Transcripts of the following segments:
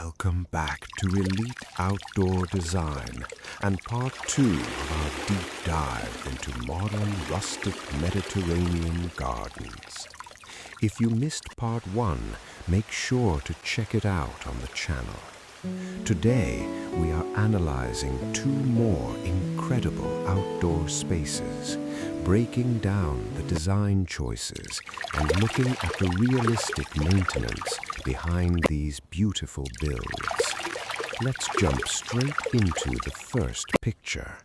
Welcome back to Elite Outdoor Design and part 2 of our deep dive into modern rustic Mediterranean gardens. If you missed part 1, make sure to check it out on the channel. Today, we are analyzing 2 more incredible outdoor spaces, breaking down the design choices and looking at the realistic maintenance behind these beautiful builds. Let's jump straight into the first picture.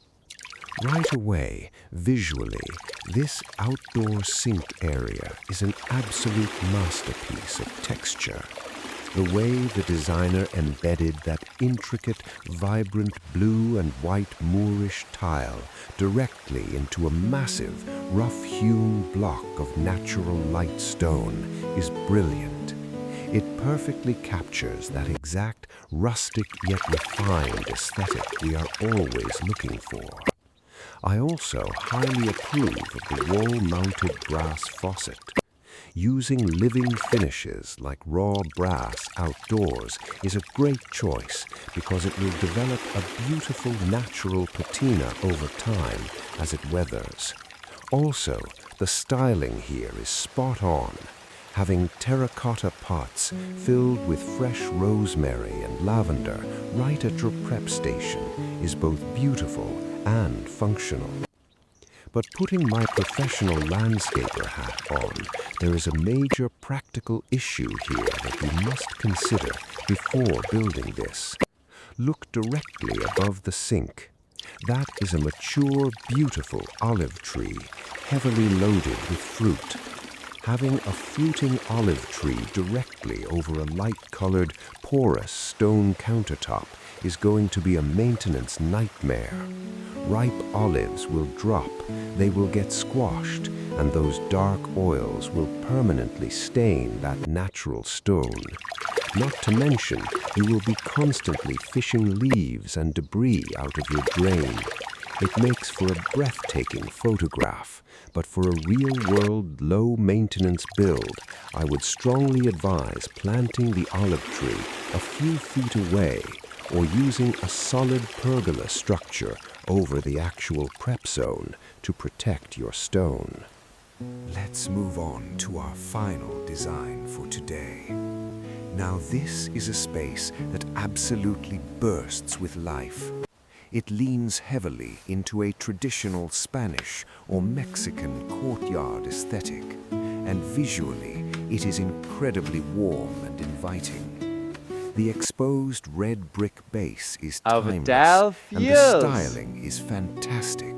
Right away, visually, this outdoor sink area is an absolute masterpiece of texture. The way the designer embedded that intricate, vibrant blue and white Moorish tile directly into a massive, rough-hewn block of natural light stone is brilliant. It perfectly captures that exact rustic yet refined aesthetic we are always looking for. I also highly approve of the wall-mounted brass faucet. Using living finishes like raw brass outdoors is a great choice because it will develop a beautiful natural patina over time as it weathers. Also, the styling here is spot on. Having terracotta pots filled with fresh rosemary and lavender right at your prep station is both beautiful and functional. But putting my professional landscaper hat on, there is a major practical issue here that you must consider before building this. Look directly above the sink. That is a mature, beautiful olive tree, heavily loaded with fruit. Having a fruiting olive tree directly over a light-colored, porous stone countertop is going to be a maintenance nightmare. Ripe olives will drop, they will get squashed, and those dark oils will permanently stain that natural stone. Not to mention, you will be constantly fishing leaves and debris out of your drain. It makes for a breathtaking photograph, but for a real-world, low-maintenance build, I would strongly advise planting the olive tree a few feet away or using a solid pergola structure over the actual prep zone to protect your stone. Let's move on to our final design for today. Now this is a space that absolutely bursts with life. It leans heavily into a traditional Spanish or Mexican courtyard aesthetic, and visually it is incredibly warm and inviting. The exposed red brick base is timeless, and the styling is fantastic.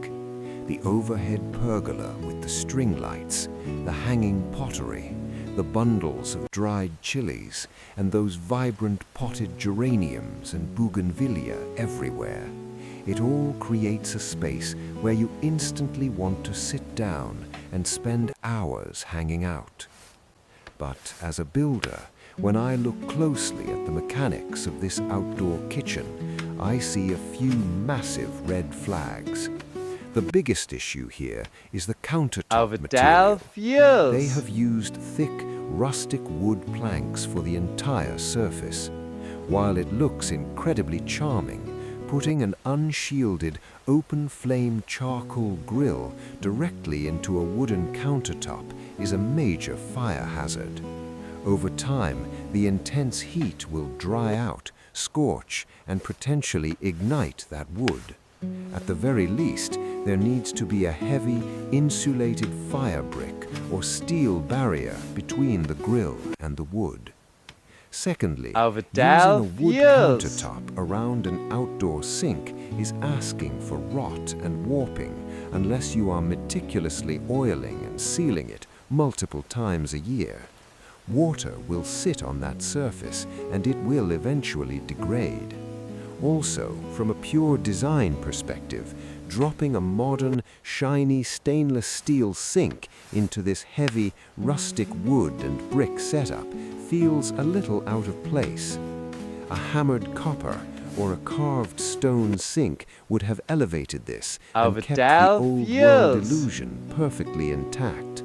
The overhead pergola with the string lights, the hanging pottery, the bundles of dried chilies, and those vibrant potted geraniums and bougainvillea everywhere. It all creates a space where you instantly want to sit down and spend hours hanging out. But as a builder, when I look closely at the mechanics of this outdoor kitchen, I see a few massive red flags. The biggest issue here is the countertop material. They have used thick, rustic wood planks for the entire surface. While it looks incredibly charming, putting an unshielded, open-flame charcoal grill directly into a wooden countertop is a major fire hazard. Over time, the intense heat will dry out, scorch, and potentially ignite that wood. At the very least, there needs to be a heavy, insulated fire brick or steel barrier between the grill and the wood. Secondly, using a wood countertop around an outdoor sink is asking for rot and warping unless you are meticulously oiling and sealing it multiple times a year. Water will sit on that surface and it will eventually degrade. Also, from a pure design perspective, dropping a modern, shiny stainless steel sink into this heavy, rustic wood and brick setup feels a little out of place. A hammered copper or a carved stone sink would have elevated this and kept the old world illusion perfectly intact.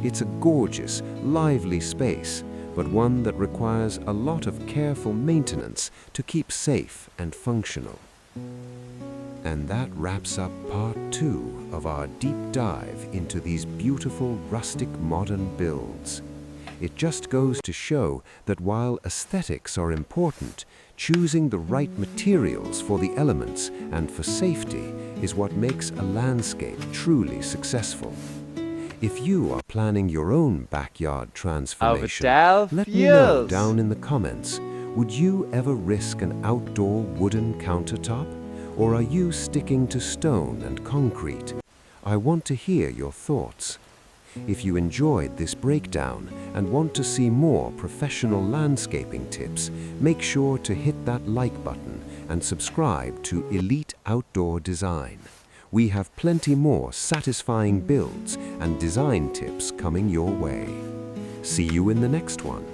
It's a gorgeous, lively space, but one that requires a lot of careful maintenance to keep safe and functional. And that wraps up part 2 of our deep dive into these beautiful rustic modern builds. It just goes to show that while aesthetics are important, choosing the right materials for the elements and for safety is what makes a landscape truly successful. If you are planning your own backyard transformation, let me know down in the comments. Would you ever risk an outdoor wooden countertop? Or are you sticking to stone and concrete? I want to hear your thoughts. If you enjoyed this breakdown and want to see more professional landscaping tips, make sure to hit that like button and subscribe to Elite Outdoor Design. We have plenty more satisfying builds and design tips coming your way. See you in the next one.